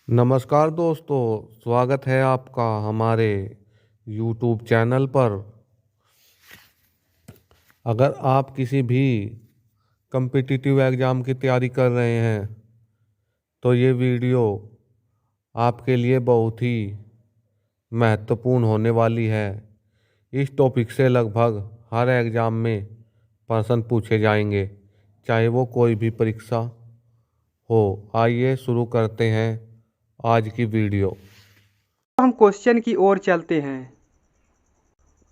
नमस्कार दोस्तों, स्वागत है आपका हमारे YouTube चैनल पर। अगर आप किसी भी कम्पिटिटिव एग्ज़ाम की तैयारी कर रहे हैं तो ये वीडियो आपके लिए बहुत ही महत्वपूर्ण होने वाली है। इस टॉपिक से लगभग हर एग्ज़ाम में प्रश्न पूछे जाएंगे, चाहे वो कोई भी परीक्षा हो। आइए शुरू करते हैं आज की वीडियो। हम क्वेश्चन की ओर चलते हैं।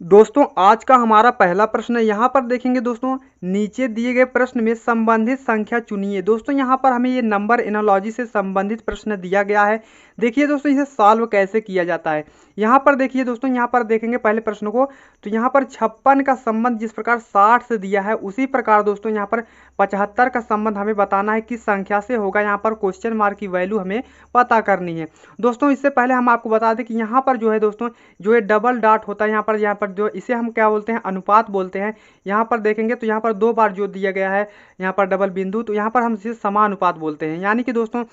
दोस्तों आज का हमारा पहला प्रश्न है। यहाँ पर देखेंगे दोस्तों, नीचे दिए गए प्रश्न में संबंधित संख्या चुनिए। दोस्तों यहाँ पर हमें ये नंबर एनालॉजी से संबंधित प्रश्न दिया गया है। देखिए दोस्तों, इसे सॉल्व कैसे किया जाता है। यहाँ पर देखिए दोस्तों, यहाँ पर देखेंगे पहले प्रश्न को, तो यहाँ पर 56 का संबंध जिस प्रकार 60 से दिया है, उसी प्रकार दोस्तों यहाँ पर 75 का संबंध हमें बताना है किस संख्या से होगा। यहाँ पर क्वेश्चन मार्क की वैल्यू हमें पता करनी है। दोस्तों इससे पहले हम आपको बता दें कि यहाँ पर जो है दोस्तों, जो ये डबल डॉट होता है यहाँ पर जो इसे हम क्या बोलते हैं, अनुपात बोलते हैं। यहाँ पर देखेंगे तो यहाँ पर 2 बार जो दिया गया है यहाँ पर डबल बिंदु, तो यहाँ पर हम इसे समानुपात बोलते हैं। यानी कि दोस्तों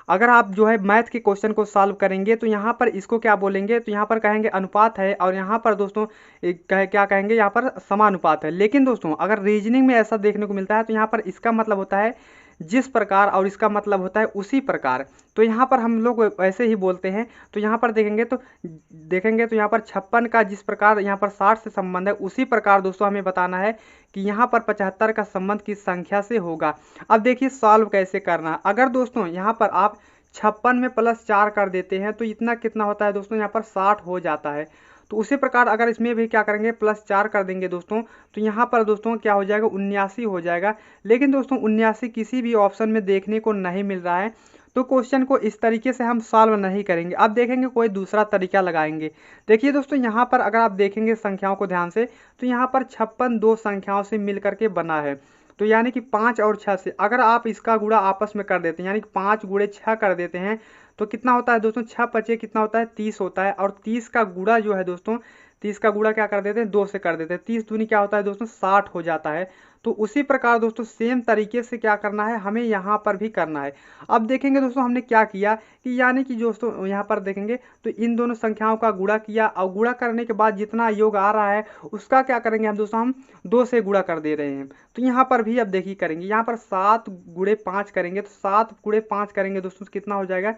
अगर आप जो है मैथ के क्वेश्चन को सॉल्व करेंगे तो यहाँ पर इसको क्या बोलेंगे, तो यहाँ पर कहेंगे अनुपात है, और यहाँ पर दोस्तों क्या कहेंगे, यहाँ पर समानुपात है। लेकिन दोस्तों अगर रीजनिंग में ऐसा देखने को मिलता है तो यहाँ पर इसका मतलब होता है जिस प्रकार, और इसका मतलब होता है उसी प्रकार। तो यहाँ पर हम लोग ऐसे ही बोलते हैं। तो यहाँ पर देखेंगे तो यहाँ पर 56 का जिस प्रकार यहाँ पर 60 से संबंध है, उसी प्रकार दोस्तों हमें बताना है कि यहाँ पर 75 का संबंध किस संख्या से होगा। अब देखिए सॉल्व कैसे करना है। अगर दोस्तों यहाँ पर आप 56 में +4 कर देते हैं तो इतना कितना होता है दोस्तों, यहाँ पर 60 हो जाता है। तो उसी प्रकार अगर इसमें भी क्या करेंगे, +4 कर देंगे दोस्तों, तो यहाँ पर दोस्तों क्या हो जाएगा, 79 हो जाएगा। लेकिन दोस्तों 79 किसी भी ऑप्शन में देखने को नहीं मिल रहा है, तो क्वेश्चन को इस तरीके से हम सॉल्व नहीं करेंगे। अब देखेंगे कोई दूसरा तरीका लगाएंगे। देखिए दोस्तों यहाँ पर अगर आप देखेंगे संख्याओं को ध्यान से, तो यहाँ पर 56 दो संख्याओं से मिल करके बना है। तो यानी कि 5 और 6 से अगर आप इसका गुणा आपस में कर देते हैं, यानी कि 5 गुणे 6 कर देते हैं, तो कितना होता है दोस्तों, 6 पचे कितना होता है, 30 होता है। और 30 का गुणा जो है दोस्तों, 30 का गुणा क्या कर देते हैं, 2 से कर देते हैं। 30 दूनी क्या होता है दोस्तों, 60 हो जाता है। तो उसी प्रकार दोस्तों सेम तरीके से क्या करना है, हमें यहाँ पर भी करना है। अब देखेंगे दोस्तों हमने क्या किया कि यानी कि दोस्तों यहाँ पर देखेंगे तो इन दोनों संख्याओं का गुणा किया, और गुणा करने के बाद जितना योग आ रहा है उसका क्या करेंगे हम दोस्तों, हम 2 से गुणा कर दे रहे हैं। तो यहाँ पर भी अब देखिए करेंगे, यहाँ पर 7 गुणे 5 करेंगे, तो 7 गुणे 5 करेंगे दोस्तों, कितना हो जाएगा,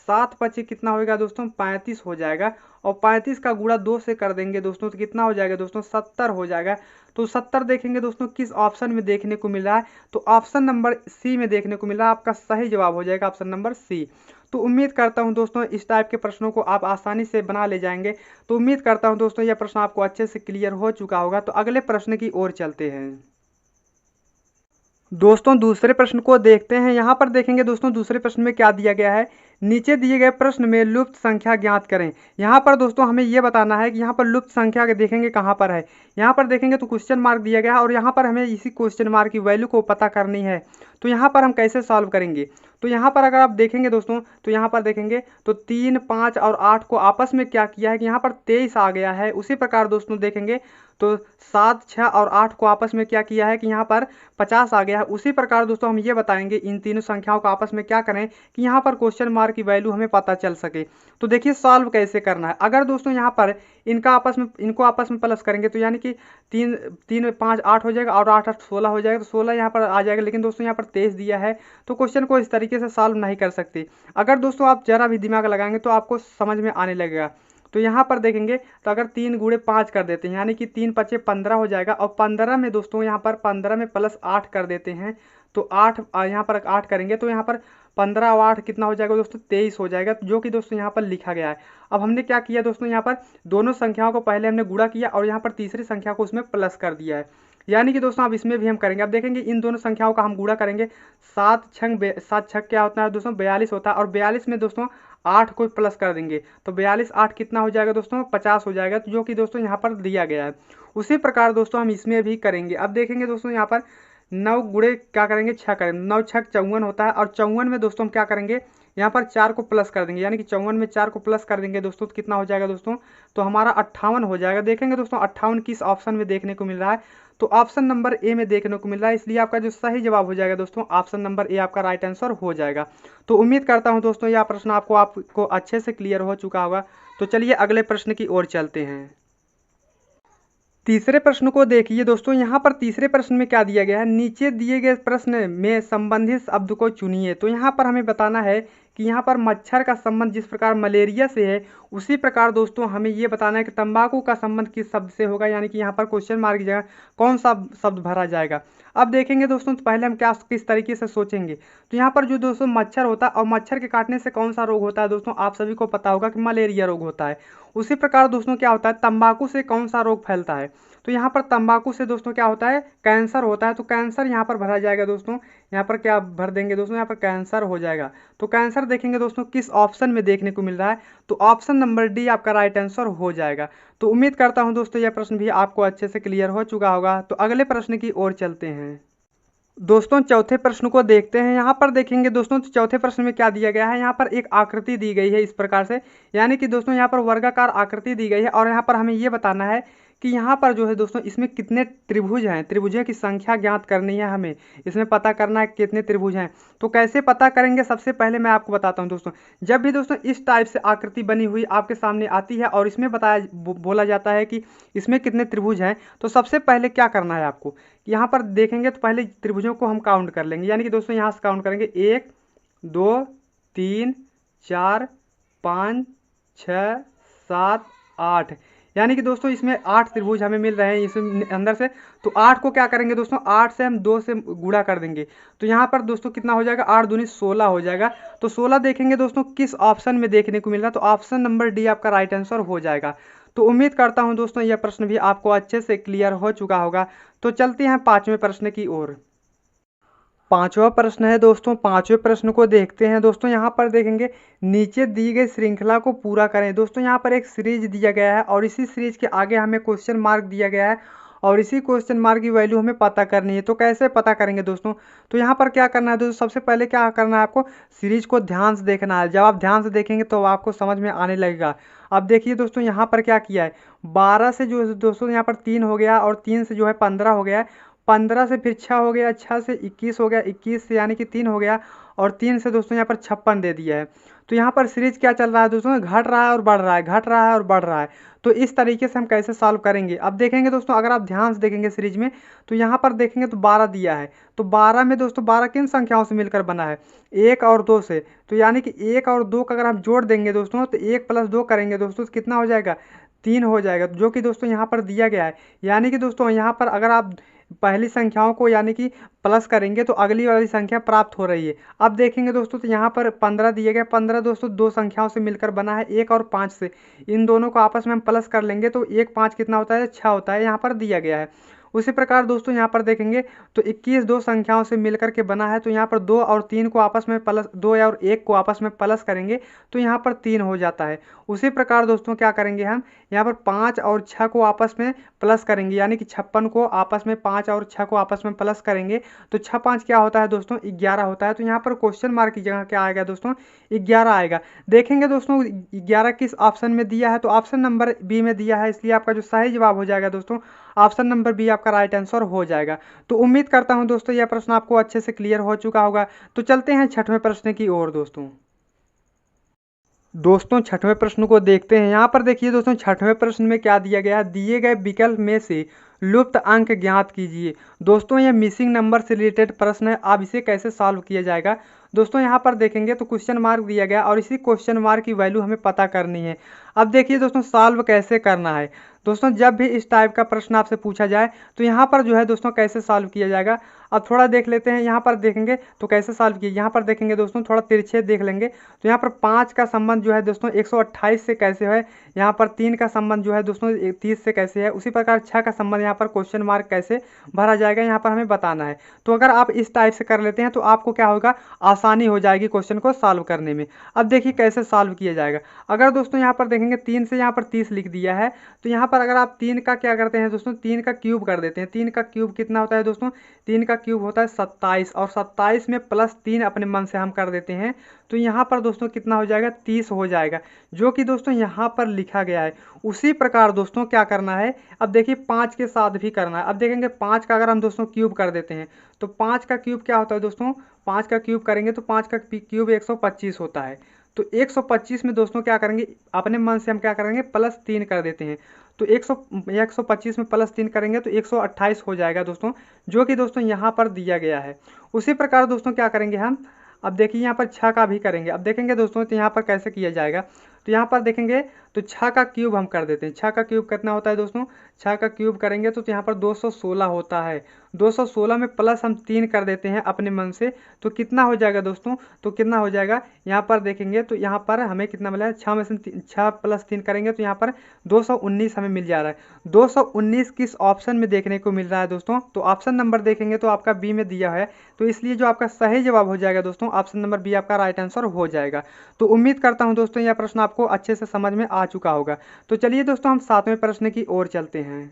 7 पचे कितना होगा दोस्तों, 35 हो जाएगा। और 35 का गुणा 2 से कर देंगे दोस्तों, तो कितना हो जाएगा दोस्तों, 70 हो जाएगा। तो 70 देखेंगे दोस्तों किस ऑप्शन में देखने को मिल रहा है, तो ऑप्शन नंबर सी में देखने को मिल रहा है। आपका सही जवाब हो जाएगा ऑप्शन नंबर सी। तो उम्मीद करता हूं दोस्तों इस टाइप के प्रश्नों को आप आसानी से बना ले जाएंगे। तो उम्मीद करता हूं दोस्तों यह प्रश्न आपको अच्छे से क्लियर हो चुका होगा। तो अगले प्रश्न की ओर चलते हैं। दोस्तों दूसरे प्रश्न को देखते हैं। यहाँ पर देखेंगे दोस्तों दूसरे प्रश्न में क्या दिया गया है, नीचे दिए गए प्रश्न में लुप्त संख्या ज्ञात करें। यहाँ पर दोस्तों हमें ये बताना है कि यहाँ पर लुप्त संख्या के देखेंगे कहाँ पर है। यहाँ पर देखेंगे तो क्वेश्चन मार्क दिया गया है, और यहाँ पर हमें इसी क्वेश्चन मार्क की वैल्यू को पता करनी है। तो यहाँ पर हम कैसे सॉल्व करेंगे, तो यहाँ पर अगर आप देखेंगे दोस्तों, तो यहाँ पर देखेंगे तो 3, 5 और 8 को आपस में क्या किया है कि यहाँ पर 23 आ गया है। उसी प्रकार दोस्तों देखेंगे तो 7, 6 और 8 को आपस में क्या किया है कि यहाँ पर 50 आ गया है। उसी प्रकार दोस्तों हम ये बताएंगे इन तीनों संख्याओं को आपस में क्या करें कि यहाँ पर क्वेश्चन मार्क की वैल्यू हमें पता चल सके। तो देखिए सॉल्व कैसे करना है। अगर दोस्तों यहाँ पर इनको आपस में प्लस करेंगे, तो यानी कि 3 3 5 8 हो जाएगा, और 8 8 16 हो जाएगा, तो 16 यहाँ पर आ जाएगा। लेकिन दोस्तों यहाँ पर 23 दिया है, तो क्वेश्चन को इस तरीके से सॉल्व नहीं कर सकते। अगर दोस्तों आप जरा भी दिमाग लगाएंगे तो आपको समझ में आने लगेगा। तो यहाँ पर देखेंगे तो अगर 3 गुणे 5 कर देते हैं, यानी कि 3 पचे 15 हो जाएगा। और 15 में दोस्तों यहाँ पर 15 में +8 कर देते हैं, तो 8 यहाँ पर 8 करेंगे, तो यहाँ पर 15 और 8 कितना हो जाएगा दोस्तों, 23 हो जाएगा, जो कि दोस्तों यहाँ पर लिखा गया है। अब हमने क्या किया दोस्तों, यहाँ पर दोनों संख्याओं को पहले हमने गुणा किया, और यहाँ पर तीसरी संख्या को उसमें प्लस कर दिया है। यानी कि दोस्तों अब इसमें भी हम करेंगे। अब देखेंगे इन दोनों संख्याओं का हम गुणा करेंगे। 7 छक क्या होता है दोस्तों, 42 होता है। और 42 में दोस्तों 8 को प्लस कर देंगे, तो 42 8 कितना हो जाएगा दोस्तों, 50 हो जाएगा, तो जो कि दोस्तों यहाँ पर दिया गया है। उसी प्रकार दोस्तों हम इसमें भी करेंगे। अब देखेंगे दोस्तों यहाँ पर 9 गुणे क्या करेंगे 6 करेंगे, 9 6 54 होता है। और 54 में दोस्तों हम क्या करेंगे यहाँ पर 4 को प्लस कर देंगे, यानी कि 54 में 4 को प्लस कर देंगे दोस्तों तो कितना हो जाएगा दोस्तों, तो हमारा 58 हो जाएगा। देखेंगे दोस्तों 58 किस ऑप्शन में देखने को मिल रहा है, तो ऑप्शन नंबर ए में देखने को मिल रहा है, इसलिए आपका जो सही जवाब हो जाएगा दोस्तों ऑप्शन नंबर ए आपका राइट आंसर हो जाएगा। तो उम्मीद करता हूं दोस्तों यह प्रश्न आपको अच्छे से क्लियर हो चुका होगा। तो चलिए अगले प्रश्न की ओर चलते हैं। तीसरे प्रश्न को देखिए दोस्तों, यहाँ पर तीसरे प्रश्न में क्या दिया गया है, नीचे दिए गए प्रश्न में संबंधित शब्द को चुनिए। तो यहाँ पर हमें बताना है कि यहाँ पर मच्छर का संबंध जिस प्रकार मलेरिया से है, उसी प्रकार दोस्तों हमें ये बताना है कि तंबाकू का संबंध किस शब्द से होगा, यानी कि यहाँ पर क्वेश्चन मार्क की जगह कौन सा शब्द भरा जाएगा। अब देखेंगे दोस्तों तो पहले हम क्या किस तरीके से सोचेंगे, तो यहाँ पर जो दोस्तों मच्छर होता है और मच्छर के काटने से कौन सा रोग होता है दोस्तों, आप सभी को पता होगा कि मलेरिया रोग होता है। उसी प्रकार दोस्तों क्या होता है, तंबाकू से कौन सा रोग फैलता है, तो यहाँ पर तंबाकू से दोस्तों क्या होता है, कैंसर होता है। तो कैंसर यहाँ पर भरा जाएगा दोस्तों, यहाँ पर क्या भर देंगे दोस्तों, यहाँ पर कैंसर हो जाएगा। तो कैंसर देखेंगे दोस्तों किस ऑप्शन में देखने को मिल रहा है, तो ऑप्शन नंबर डी आपका राइट आंसर हो जाएगा। तो उम्मीद करता हूँ दोस्तों यह प्रश्न भी आपको अच्छे से क्लियर हो चुका होगा। तो अगले प्रश्न की ओर चलते हैं। दोस्तों चौथे प्रश्न को देखते हैं। यहाँ पर देखेंगे दोस्तों तो चौथे प्रश्न में क्या दिया गया है, यहाँ पर एक आकृति दी गई है इस प्रकार से, यानी कि दोस्तों यहाँ पर वर्गाकार आकृति दी गई है और यहाँ पर हमें ये बताना है कि यहाँ पर जो है दोस्तों इसमें कितने त्रिभुज हैं, त्रिभुजों की संख्या ज्ञात करनी है हमें, इसमें पता करना है कितने त्रिभुज हैं। तो कैसे पता करेंगे, सबसे पहले मैं आपको बताता हूँ दोस्तों, जब भी दोस्तों इस टाइप से आकृति बनी हुई आपके सामने आती है और इसमें बोला जाता है कि इसमें कितने त्रिभुज हैं, तो सबसे पहले क्या करना है आपको, यहाँ पर देखेंगे तो पहले त्रिभुजों को हम काउंट कर लेंगे, यानी कि दोस्तों यहाँ से काउंट करेंगे 1 2 3 4 5 6 7 8, यानी कि दोस्तों इसमें 8 त्रिभुज हमें मिल रहे हैं इसमें अंदर से। तो 8 को क्या करेंगे दोस्तों, 8 से हम 2 से गुणा कर देंगे, तो यहाँ पर दोस्तों कितना हो जाएगा, 8 दूनी 16 हो जाएगा। तो 16 देखेंगे दोस्तों किस ऑप्शन में देखने को मिल रहा है, तो ऑप्शन नंबर डी आपका राइट आंसर हो जाएगा। तो उम्मीद करता हूँ दोस्तों यह प्रश्न भी आपको अच्छे से क्लियर हो चुका होगा। तो चलते हैं पांचवें प्रश्न की ओर। पांचवा प्रश्न है दोस्तों, पांचवें प्रश्न को देखते हैं दोस्तों। यहाँ पर देखेंगे नीचे दी गई श्रृंखला को पूरा करें। दोस्तों यहाँ पर एक सीरीज दिया गया है और इसी सीरीज के आगे हमें क्वेश्चन मार्क दिया गया है और इसी क्वेश्चन मार्क की वैल्यू हमें पता करनी है। तो कैसे पता करेंगे दोस्तों, तो यहाँ पर क्या करना है दोस्तों, सबसे पहले क्या करना है आपको, सीरीज को ध्यान से देखना है। जब आप ध्यान से देखेंगे तो आपको समझ में आने लगेगा। अब देखिए दोस्तों यहाँ पर क्या किया है, 12 से जो है दोस्तों यहाँ पर 3 हो गया और 3 से जो है 15 हो गया, 15 से फिर 6 हो गया, 6 से 21 हो गया, 21 से यानी कि 3 हो गया और 3 से दोस्तों यहाँ पर 56 दे दिया है। तो यहाँ पर सीरीज क्या चल रहा है दोस्तों, घट रहा है और बढ़ रहा है, घट रहा है और बढ़ रहा है। तो इस तरीके से हम कैसे सॉल्व करेंगे, अब देखेंगे दोस्तों, अगर आप ध्यान से देखेंगे सीरीज में तो यहाँ पर देखेंगे तो 12 दिया है। तो 12 में दोस्तों 12 किन संख्याओं से मिलकर बना है, 1 और 2 से। तो यानी कि 1 और 2 का अगर हम जोड़ देंगे दोस्तों तो 1 + 2 करेंगे दोस्तों तो कितना हो जाएगा, 3 हो जाएगा, जो कि दोस्तों यहाँ पर दिया गया है। यानी कि दोस्तों यहाँ पर अगर आप पहली संख्याओं को यानी कि प्लस करेंगे तो अगली वाली संख्या प्राप्त हो रही है। अब देखेंगे दोस्तों तो यहाँ पर 15 दिए गए, 15 दोस्तों 2 संख्याओं से मिलकर बना है, 1 और 5 से। इन दोनों को आपस में हम प्लस कर लेंगे तो 1 5 कितना होता है, 6 होता है, यहाँ पर दिया गया है। उसी प्रकार दोस्तों यहाँ पर देखेंगे तो 21 2 संख्याओं से मिलकर के बना है। तो यहाँ पर 2 और 3 को आपस में प्लस, 2 और 1 को आपस में प्लस करेंगे तो यहाँ पर 3 हो जाता है। उसी प्रकार दोस्तों क्या करेंगे हम, यहाँ पर 5 और 6 को आपस में प्लस करेंगे, यानी कि 56 को आपस में 5 और 6 को आपस में प्लस करेंगे तो 6 5 क्या होता है दोस्तों, 11 होता है। तो यहाँ पर क्वेश्चन मार्क की जगह क्या आएगा दोस्तों, 11 आएगा। देखेंगे दोस्तों 11 किस ऑप्शन में दिया है, तो ऑप्शन नंबर बी में दिया है, इसलिए आपका जो सही जवाब हो जाएगा दोस्तों ऑप्शन नंबर बी आपका राइट आंसर हो जाएगा। तो उम्मीद करता हूं दोस्तों यह प्रश्न आपको अच्छे से क्लियर हो चुका होगा। तो चलते हैं छठवें प्रश्न की ओर दोस्तों छठवें प्रश्न को देखते हैं। यहाँ पर देखिए दोस्तों छठवें प्रश्न में क्या दिया गया है, दिए गए विकल्प में से लुप्त अंक ज्ञात कीजिए। दोस्तों ये मिसिंग नंबर से रिलेटेड प्रश्न है, अब इसे कैसे सॉल्व किया जाएगा। दोस्तों यहाँ पर देखेंगे तो क्वेश्चन मार्क दिया गया और इसी क्वेश्चन मार्क की वैल्यू हमें पता करनी है। अब देखिए दोस्तों सॉल्व कैसे करना है। दोस्तों जब भी इस टाइप का प्रश्न आपसे पूछा जाए तो यहाँ पर जो है दोस्तों कैसे सॉल्व किया जाएगा, अब थोड़ा देख लेते हैं। यहाँ पर देखेंगे तो कैसे सॉल्व किया, यहाँ पर देखेंगे दोस्तों थोड़ा तिरछे देख लेंगे तो यहाँ पर 5 का संबंध जो है दोस्तों 128 से कैसे है, यहाँ पर 3 का संबंध जो है दोस्तों 30 से कैसे है, उसी प्रकार 6 का संबंध यहाँ पर क्वेश्चन मार्क कैसे भरा जाएगा यहाँ पर हमें बताना है। तो अगर आप इस टाइप से कर लेते हैं तो आपको क्या होगा, आसानी हो जाएगी क्वेश्चन को सॉल्व करने में। अब देखिए कैसे सॉल्व किया जाएगा। अगर दोस्तों यहाँ पर देखेंगे 3 से यहाँ पर 30 लिख दिया है, तो यहाँ पर अगर आप 3 का क्या करते हैं दोस्तों, 3 का क्यूब कर देते हैं। 3 का क्यूब कितना होता है दोस्तों, 3 का क्यूब होता है 27, और 27 में प्लस 3 अपने मन से हम कर देते हैं, तो यहाँ पर दोस्तों कितना हो जाएगा, 30 हो जाएगा, जो कि दोस्तों यहाँ पर लिखा गया है। उसी प्रकार दोस्तों क्या करना है, अब देखिए 5 के साथ भी करना है। अब देखेंगे 5 का अगर हम दोस्तों क्यूब कर देते हैं, तो 5 का क्यूब क्या होता है दोस्तों, 5 का क्यूब करेंगे तो 5 का क्यूब 125 होता है। तो 125 में दोस्तों क्या करेंगे, अपने मन से हम क्या करेंगे, प्लस 3 कर देते हैं। तो 125 में प्लस 3 करेंगे तो 128 हो जाएगा दोस्तों, जो कि दोस्तों यहाँ पर दिया गया है। उसी प्रकार दोस्तों क्या करेंगे हम, अब देखिए यहाँ पर 6 का भी करेंगे। अब देखेंगे दोस्तों तो यहाँ पर कैसे किया जाएगा, तो यहाँ पर देखेंगे तो 6 का क्यूब हम कर देते हैं। 6 का क्यूब कितना होता है दोस्तों, 6 का क्यूब करेंगे तो यहाँ पर 216 होता है। 216 में प्लस हम 3 कर देते हैं अपने मन से, तो कितना हो जाएगा दोस्तों, तो कितना हो जाएगा, यहाँ पर देखेंगे तो यहाँ पर हमें कितना मिला है, 6 में से 6 प्लस 3 करेंगे तो यहाँ पर 219 हमें मिल जा रहा है। 219 किस ऑप्शन में देखने को मिल रहा है दोस्तों, तो ऑप्शन नंबर देखेंगे तो आपका बी में दिया है, तो इसलिए जो आपका सही जवाब हो जाएगा दोस्तों, ऑप्शन नंबर बी आपका राइट आंसर हो जाएगा। तो उम्मीद करता हूं दोस्तों यह प्रश्न आपको अच्छे से समझ में आ चुका होगा। तो चलिए दोस्तों हम 7वें प्रश्न की ओर चलते हैं।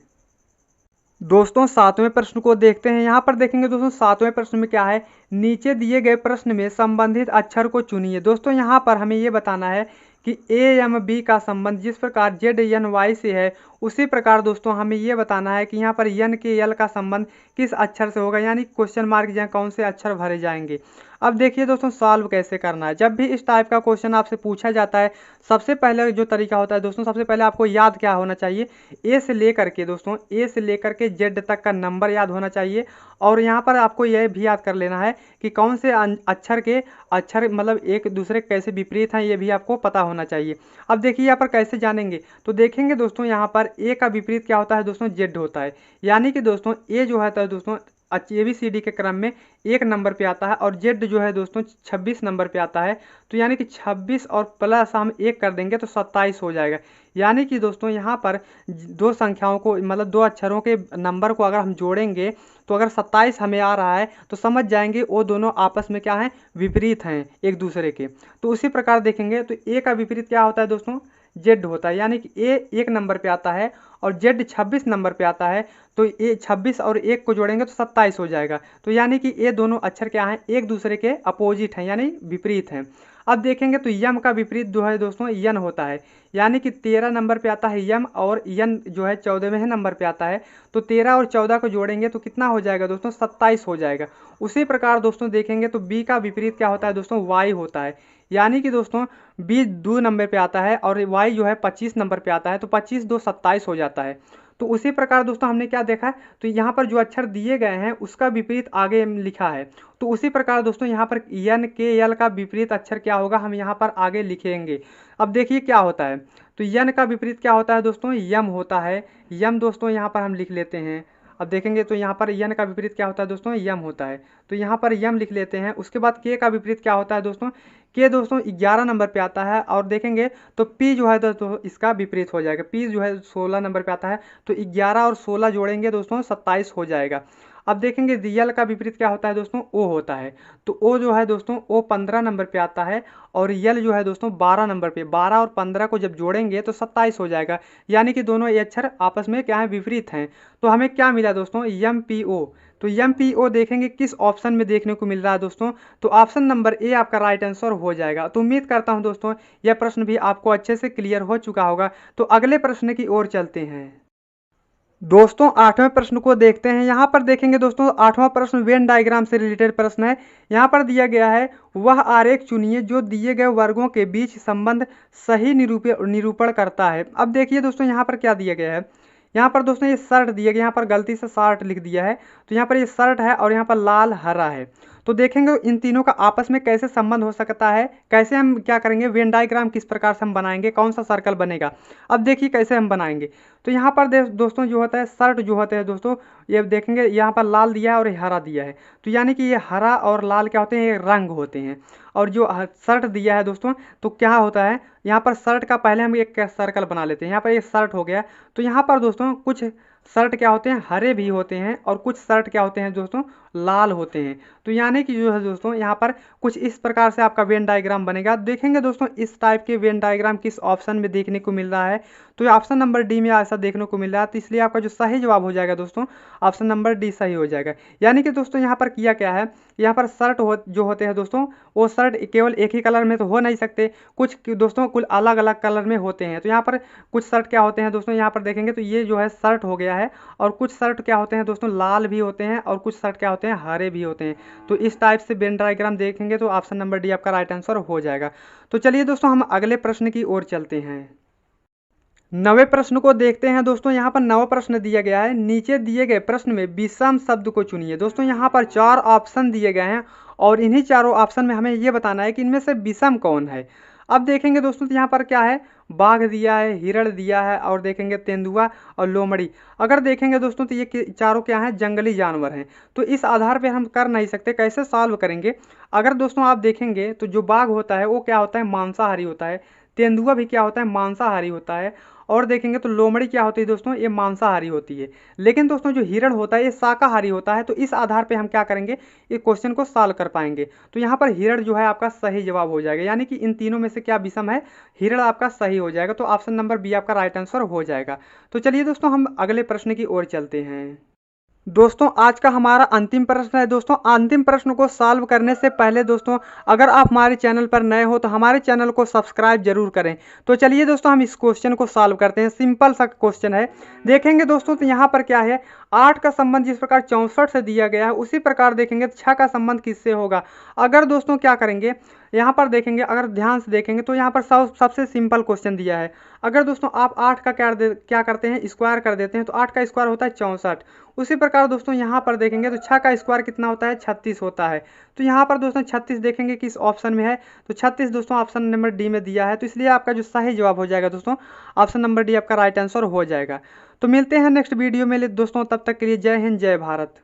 दोस्तों 7वें प्रश्न को देखते हैं। यहाँ पर देखेंगे दोस्तों 7वें प्रश्न में क्या है, नीचे दिए गए प्रश्न में संबंधित अक्षर को चुनिए। दोस्तों यहाँ पर हमें ये बताना है कि ए एम बी का संबंध जिस प्रकार जेड एन वाई से है, उसी प्रकार दोस्तों हमें ये बताना है कि यहाँ पर एन के एल का संबंध किस अक्षर से होगा, यानी क्वेश्चन मार्क जहाँ कौन से अक्षर भरे जाएंगे। अब देखिए दोस्तों सॉल्व कैसे करना है। जब भी इस टाइप का क्वेश्चन आपसे पूछा जाता है, सबसे पहले जो तरीका होता है दोस्तों, सबसे पहले आपको याद क्या होना चाहिए, ए से लेकर के दोस्तों, ए से लेकर के जेड तक का नंबर याद होना चाहिए। और यहाँ पर आपको यह भी याद कर लेना है कि कौन से अक्षर मतलब एक दूसरे कैसे विपरीत हैं, ये भी आपको पता होना चाहिए। अब देखिए यहाँ पर कैसे जानेंगे, तो देखेंगे दोस्तों यहाँ पर ए का विपरीत क्या होता है दोस्तों, जेड होता है। यानी कि दोस्तों ए जो है दोस्तों ABCD के क्रम में 1 नंबर पे आता है, और जेड जो है दोस्तों 26 नंबर पे आता है। तो यानी कि 26 और प्लस हम 1 कर देंगे तो 27 हो जाएगा। यानी कि दोस्तों यहाँ पर दो संख्याओं को मतलब दो अक्षरों के नंबर को अगर हम जोड़ेंगे, तो अगर 27 हमें आ रहा है तो समझ जाएंगे वो दोनों आपस में क्या हैं, विपरीत हैं एक दूसरे के। तो उसी प्रकार देखेंगे तो ए का विपरीत क्या होता है दोस्तों, जेड होता है। यानी कि ए 1 नंबर पे आता है और जेड 26 नंबर पे आता है, तो ए 26 और 1 को जोड़ेंगे तो 27 हो जाएगा। तो यानी कि ये दोनों अक्षर क्या हैं, एक दूसरे के अपोजिट हैं, यानी विपरीत हैं। अब देखेंगे तो यम का विपरीत जो है दोस्तों यन होता है। यानी कि 13 नंबर पे आता है यम, और यन जो है 14वें नंबर पे आता है। तो 13 और 14 को जोड़ेंगे तो कितना हो जाएगा दोस्तों, 27 हो जाएगा। उसी प्रकार दोस्तों देखेंगे तो बी का विपरीत क्या होता है दोस्तों, वाई होता है। यानी कि दोस्तों बी 2 नंबर पे आता है और वाई जो है 25 नंबर पे आता है, तो 25 2 27 हो जाता है। तो उसी प्रकार दोस्तों हमने क्या देखा, तो यहाँ पर जो अक्षर दिए गए हैं उसका विपरीत आगे लिखा है। तो उसी प्रकार दोस्तों यहाँ पर एन के एल का विपरीत अक्षर क्या होगा, हम यहाँ पर आगे लिखेंगे। अब देखिए क्या होता है, तो एन का विपरीत क्या होता है दोस्तों, यम होता है। यम दोस्तों यहाँ पर हम लिख लेते हैं। अब देखेंगे तो यहाँ पर यन का विपरीत क्या होता है दोस्तों, यम होता है। तो यहाँ पर यम लिख लेते हैं। उसके बाद के का विपरीत क्या होता है दोस्तों, के दोस्तों 11 नंबर पे आता है। और देखेंगे तो पी जो है तो इसका विपरीत हो जाएगा। पी जो है 16 नंबर पे आता है, तो 11 और 16 जोड़ेंगे दोस्तों 27 हो जाएगा। अब देखेंगे रियल का विपरीत क्या होता है दोस्तों, ओ होता है। तो ओ जो है दोस्तों ओ 15 नंबर पे आता है, और यल जो है दोस्तों 12 नंबर पे। 12 और 15 को जब जोड़ेंगे तो 27 हो जाएगा। यानी कि दोनों ये अक्षर आपस में क्या है, विपरीत हैं। तो हमें क्या मिला दोस्तों, एम पी ओ। तो एम पी ओ देखेंगे किस ऑप्शन में देखने को मिल रहा है दोस्तों, तो ऑप्शन नंबर ए आपका राइट आंसर हो जाएगा। तो उम्मीद करता हूं दोस्तों यह प्रश्न भी आपको अच्छे से क्लियर हो चुका होगा। तो अगले प्रश्न की ओर चलते हैं। दोस्तों 8वें प्रश्न को देखते हैं। यहाँ पर देखेंगे दोस्तों 8वां प्रश्न वेन डायग्राम से रिलेटेड प्रश्न है। यहाँ पर दिया गया है, वह आरेख चुनिए जो दिए गए वर्गों के बीच संबंध सही निरूपण करता है। अब देखिए दोस्तों यहाँ पर क्या दिया गया है, यहाँ पर दोस्तों ये शर्ट दिया गया, यहाँ पर गलती से शर्ट लिख दिया है। तो यहाँ पर ये शर्ट है और यहाँ पर लाल हरा है। तो देखेंगे इन तीनों का आपस में कैसे संबंध हो सकता है, कैसे हम क्या करेंगे, वेन डायग्राम किस प्रकार से हम बनाएंगे, कौन सा सर्कल बनेगा। अब देखिए कैसे हम बनाएंगे। तो यहाँ पर दोस्तों जो होता है शर्ट जो होते हैं दोस्तों, ये देखेंगे यहाँ पर लाल दिया है और ये हरा दिया है। तो यानी कि ये हरा और लाल क्या होते हैं, ये रंग होते हैं। और जो शर्ट दिया है दोस्तों, तो क्या होता है, यहाँ पर शर्ट का पहले हम एक सर्कल बना लेते हैं। यहाँ पर ये शर्ट हो गया। तो यहाँ पर दोस्तों कुछ शर्ट क्या होते हैं, हरे भी होते हैं और कुछ शर्ट क्या होते हैं दोस्तों, लाल होते हैं। तो यानी कि जो है दोस्तों यहाँ पर कुछ इस प्रकार से आपका वेन डायग्राम बनेगा। देखेंगे दोस्तों इस टाइप के वेन डायग्राम किस ऑप्शन में देखने को मिल रहा है, तो ऑप्शन नंबर डी में ऐसा देखने को मिल रहा है। तो इसलिए आपका जो सही जवाब हो जाएगा दोस्तों, ऑप्शन नंबर डी सही हो जाएगा। यानी कि दोस्तों यहाँ पर किया क्या है, यहाँ पर शर्ट जो होते हैं दोस्तों, वो शर्ट केवल एक ही कलर में तो हो नहीं सकते, कुछ दोस्तों कुल अलग अलग कलर में होते हैं। तो यहाँ पर कुछ शर्ट क्या होते हैं दोस्तों, यहाँ पर देखेंगे तो ये जो है शर्ट हो गया है, और कुछ शर्ट क्या होते हैं दोस्तों, लाल भी होते हैं और कुछ शर्ट क्या होते हैं, हरे भी होते हैं। तो इस टाइप से वेन डायग्राम देखेंगे तो ऑप्शन नंबर डी आपका राइट आंसर हो जाएगा। तो चलिए दोस्तों हम अगले प्रश्न की ओर चलते हैं। 9वें प्रश्न को देखते हैं दोस्तों। यहाँ पर 9वां प्रश्न दिया गया है, नीचे दिए गए प्रश्न में विषम शब्द को चुनिए। दोस्तों यहाँ पर 4 ऑप्शन दिए गए हैं और इन्हीं चारों ऑप्शन में हमें ये बताना है कि इनमें से विषम कौन है। अब देखेंगे दोस्तों तो यहाँ पर क्या है, बाघ दिया है, हिरण दिया है और देखेंगे तेंदुआ और लोमड़ी। अगर देखेंगे दोस्तों तो ये चारों क्या हैं, जंगली जानवर हैं। तो इस आधार पे हम कर नहीं सकते, कैसे सॉल्व करेंगे। अगर दोस्तों आप देखेंगे तो जो बाघ होता है वो क्या होता है, मांसाहारी होता है। तेंदुआ भी क्या होता है, मांसाहारी होता है। और देखेंगे तो लोमड़ी क्या होती है दोस्तों, ये मांसाहारी होती है। लेकिन दोस्तों जो हिरण होता है ये शाकाहारी होता है। तो इस आधार पे हम क्या करेंगे, इस क्वेश्चन को सॉल्व कर पाएंगे। तो यहाँ पर हिरण जो है आपका सही जवाब हो जाएगा, यानी कि इन तीनों में से क्या विषम है, हिरण आपका सही हो जाएगा। तो ऑप्शन नंबर बी आपका राइट आंसर हो जाएगा। तो चलिए दोस्तों हम अगले प्रश्न की ओर चलते हैं। दोस्तों आज का हमारा अंतिम प्रश्न है। दोस्तों अंतिम प्रश्न को सॉल्व करने से पहले दोस्तों अगर आप हमारे चैनल पर नए हो तो हमारे चैनल को सब्सक्राइब जरूर करें। तो चलिए दोस्तों हम इस क्वेश्चन को सॉल्व करते हैं। सिंपल सा क्वेश्चन है। देखेंगे दोस्तों तो यहाँ पर क्या है, 8 का संबंध जिस प्रकार 64 से दिया गया है उसी प्रकार देखेंगे तो 6 का संबंध किससे होगा। अगर दोस्तों क्या करेंगे, यहाँ पर देखेंगे, अगर ध्यान से देखेंगे तो यहाँ पर सबसे सिंपल क्वेश्चन दिया है। अगर दोस्तों आप 8 का क्या करते हैं, स्क्वायर कर देते हैं, तो 8 का स्क्वायर होता है 64। उसी प्रकार दोस्तों यहाँ पर देखेंगे तो 6 का स्क्वायर कितना होता है, 36 होता है। तो यहाँ पर दोस्तों 36 देखेंगे किस ऑप्शन में है, तो 36 दोस्तों ऑप्शन नंबर डी में दिया है। तो इसलिए आपका जो सही जवाब हो जाएगा दोस्तों, ऑप्शन नंबर डी आपका राइट आंसर हो जाएगा। तो मिलते हैं नेक्स्ट वीडियो में दोस्तों, तब तक के लिए जय हिंद जय भारत।